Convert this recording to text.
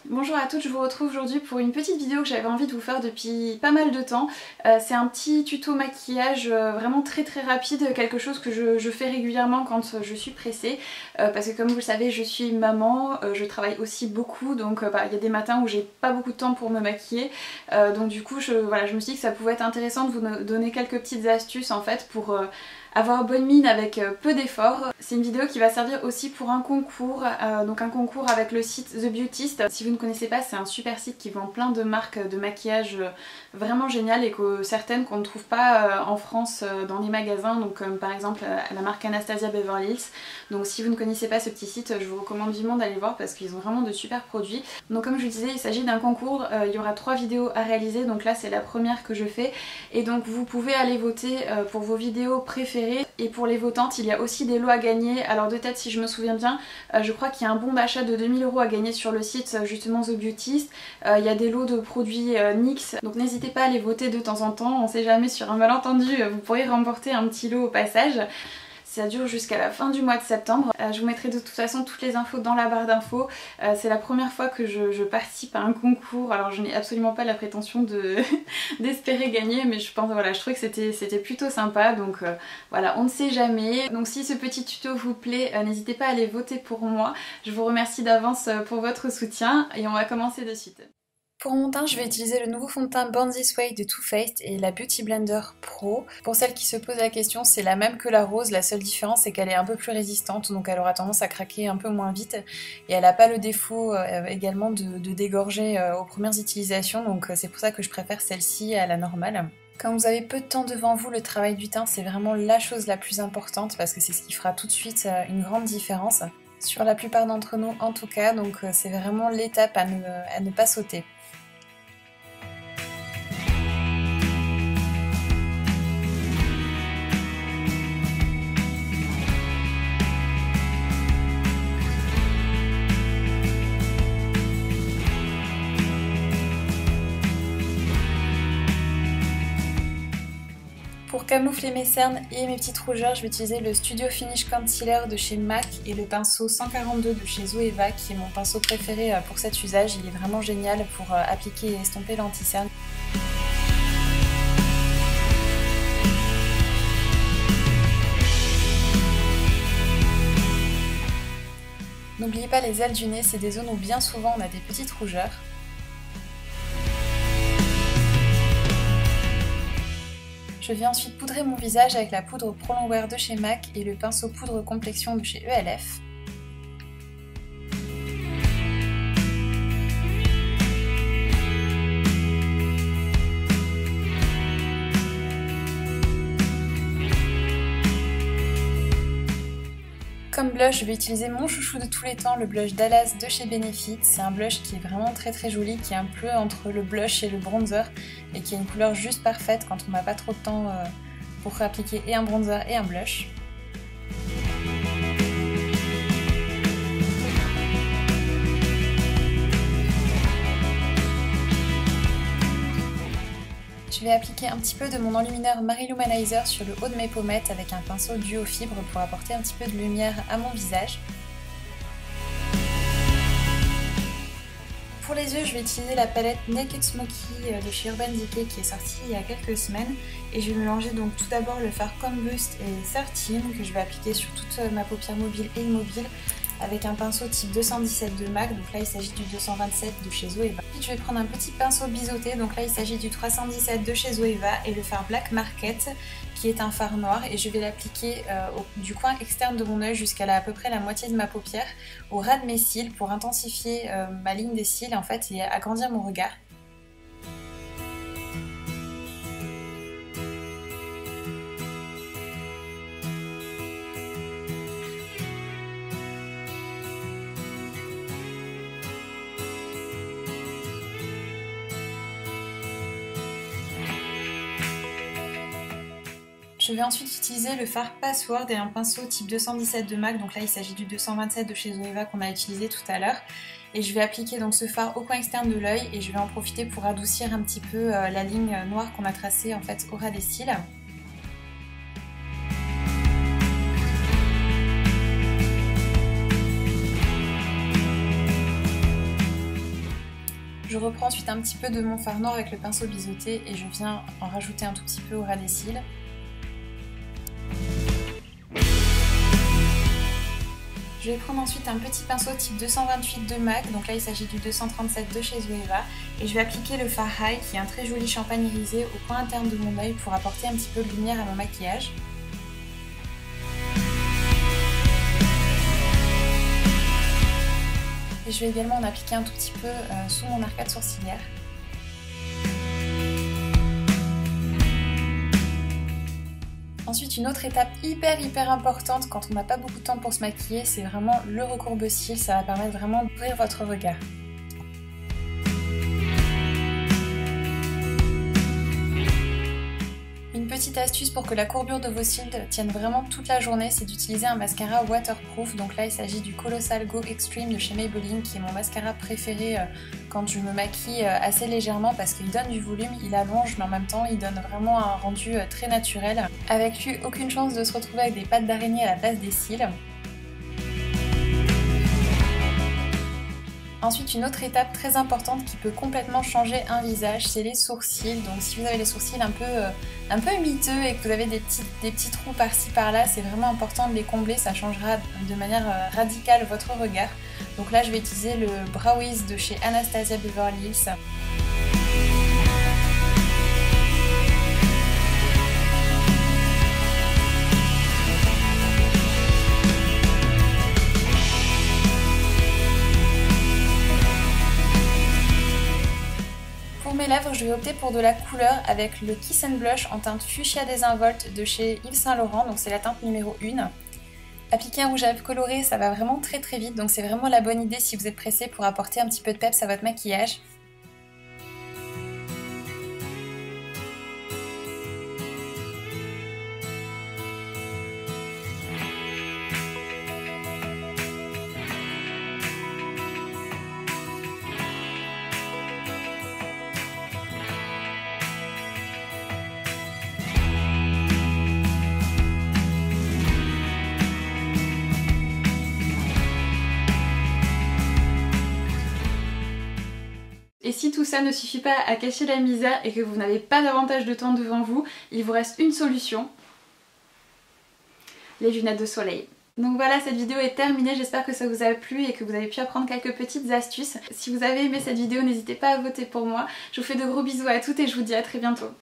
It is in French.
Bonjour à toutes, je vous retrouve aujourd'hui pour une petite vidéo que j'avais envie de vous faire depuis pas mal de temps. C'est un petit tuto maquillage vraiment très rapide, quelque chose que je fais régulièrement quand je suis pressée. Parce que comme vous le savez, je suis maman, je travaille aussi beaucoup, donc il y a des matins où j'ai pas beaucoup de temps pour me maquiller. Donc du coup, je me suis dit que ça pouvait être intéressant de vous donner quelques petites astuces en fait pour avoir bonne mine avec peu d'efforts. C'est une vidéo qui va servir aussi pour un concours, donc un concours avec le site The Beautist. Si vous ne connaissez pas, c'est un super site qui vend plein de marques de maquillage vraiment géniales et que certaines qu'on ne trouve pas en France dans les magasins, donc comme par exemple la marque Anastasia Beverly Hills. Donc si vous ne connaissez pas ce petit site, je vous recommande vivement d'aller voir parce qu'ils ont vraiment de super produits. Donc comme je vous disais, il s'agit d'un concours, il y aura 3 vidéos à réaliser, donc là c'est la première que je fais et donc vous pouvez aller voter pour vos vidéos préférées. Et pour les votantes, il y a aussi des lots à gagner. Alors de tête, si je me souviens bien, je crois qu'il y a un bon d'achat de 2000 € à gagner sur le site justement The Beautist. Il y a des lots de produits NYX, donc n'hésitez pas à les voter de temps en temps. On sait jamais, sur un malentendu, vous pourrez remporter un petit lot au passage. Ça dure jusqu'à la fin du mois de septembre. Je vous mettrai de toute façon toutes les infos dans la barre d'infos. C'est la première fois que je participe à un concours. Alors je n'ai absolument pas la prétention d'espérer gagner, mais je pense, voilà, je trouvais que c'était plutôt sympa. Donc voilà, on ne sait jamais. Donc si ce petit tuto vous plaît, n'hésitez pas à aller voter pour moi. Je vous remercie d'avance pour votre soutien et on va commencer de suite. Pour mon teint, je vais utiliser le nouveau fond de teint Born This Way de Too Faced et la Beauty Blender Pro. Pour celles qui se posent la question, c'est la même que la rose, la seule différence c'est qu'elle est un peu plus résistante, donc elle aura tendance à craquer un peu moins vite. Et elle n'a pas le défaut également de dégorger aux premières utilisations, donc c'est pour ça que je préfère celle-ci à la normale. Quand vous avez peu de temps devant vous, le travail du teint c'est vraiment la chose la plus importante parce que c'est ce qui fera tout de suite une grande différence. Sur la plupart d'entre nous en tout cas, donc c'est vraiment l'étape à ne pas sauter. Pour camoufler mes cernes et mes petites rougeurs, je vais utiliser le Studio Finish Concealer de chez MAC et le pinceau 142 de chez Zoeva qui est mon pinceau préféré pour cet usage. Il est vraiment génial pour appliquer et estomper l'anti-cerne. N'oubliez pas les ailes du nez, c'est des zones où bien souvent on a des petites rougeurs. Je viens ensuite poudrer mon visage avec la poudre Pro Longwear de chez MAC et le pinceau poudre complexion de chez ELF. Comme blush, je vais utiliser mon chouchou de tous les temps, le blush Dallas de chez Benefit. C'est un blush qui est vraiment très joli, qui est un peu entre le blush et le bronzer et qui a une couleur juste parfaite quand on n'a pas trop de temps pour appliquer et un bronzer et un blush. Je vais appliquer un petit peu de mon enlumineur Mary Lou Manizer sur le haut de mes pommettes avec un pinceau duo fibre pour apporter un petit peu de lumière à mon visage. Pour les yeux, je vais utiliser la palette Naked Smoky de chez Urban Decay qui est sortie il y a quelques semaines. Et je vais mélanger donc tout d'abord le fard Combust et 13 que je vais appliquer sur toute ma paupière mobile et immobile avec un pinceau type 217 de MAC, donc là il s'agit du 227 de chez Zoeva. Ensuite je vais prendre un petit pinceau biseauté, donc là il s'agit du 317 de chez Zoeva et le fard Black Market qui est un fard noir et je vais l'appliquer du coin externe de mon œil jusqu'à à peu près la moitié de ma paupière, au ras de mes cils pour intensifier ma ligne des cils en fait et agrandir mon regard. Je vais ensuite utiliser le fard Password et un pinceau type 217 de MAC, donc là il s'agit du 227 de chez Zoeva qu'on a utilisé tout à l'heure. Et je vais appliquer donc ce fard au coin externe de l'œil et je vais en profiter pour adoucir un petit peu la ligne noire qu'on a tracée en fait au ras des cils. reprends ensuite un petit peu de mon fard noir avec le pinceau biseauté et je viens en rajouter un tout petit peu au ras des cils. Je vais prendre ensuite un petit pinceau type 228 de MAC, donc là il s'agit du 237 de chez Zoeva, et je vais appliquer le fard high qui est un très joli champagne irisé au coin interne de mon œil pour apporter un petit peu de lumière à mon maquillage. Et je vais également en appliquer un tout petit peu sous mon arcade sourcilière. Ensuite, une autre étape hyper importante quand on n'a pas beaucoup de temps pour se maquiller, c'est vraiment le recourbe-cils, ça va permettre vraiment d'ouvrir votre regard. Une petite astuce pour que la courbure de vos cils tienne vraiment toute la journée, c'est d'utiliser un mascara waterproof. Donc là il s'agit du Colossal Go Extreme de chez Maybelline qui est mon mascara préféré quand je me maquille assez légèrement parce qu'il donne du volume, il allonge mais en même temps il donne vraiment un rendu très naturel. Avec lui, aucune chance de se retrouver avec des pattes d'araignée à la place des cils. Ensuite, une autre étape très importante qui peut complètement changer un visage, c'est les sourcils. Donc si vous avez les sourcils un peu miteux et que vous avez des petits trous par-ci par-là, c'est vraiment important de les combler, ça changera de manière radicale votre regard. Donc là, je vais utiliser le Brow Wiz de chez Anastasia Beverly Hills. Pour mes lèvres, je vais opter pour de la couleur avec le Kiss and Blush en teinte Fuchsia Désinvolte de chez Yves Saint Laurent, donc c'est la teinte numéro 1. Appliquer un rouge à lèvres coloré, ça va vraiment très vite, donc c'est vraiment la bonne idée si vous êtes pressé pour apporter un petit peu de peps à votre maquillage. Et si tout ça ne suffit pas à cacher la misère et que vous n'avez pas davantage de temps devant vous, il vous reste une solution, les lunettes de soleil. Donc voilà, cette vidéo est terminée, j'espère que ça vous a plu et que vous avez pu apprendre quelques petites astuces. Si vous avez aimé cette vidéo, n'hésitez pas à voter pour moi. Je vous fais de gros bisous à toutes et je vous dis à très bientôt.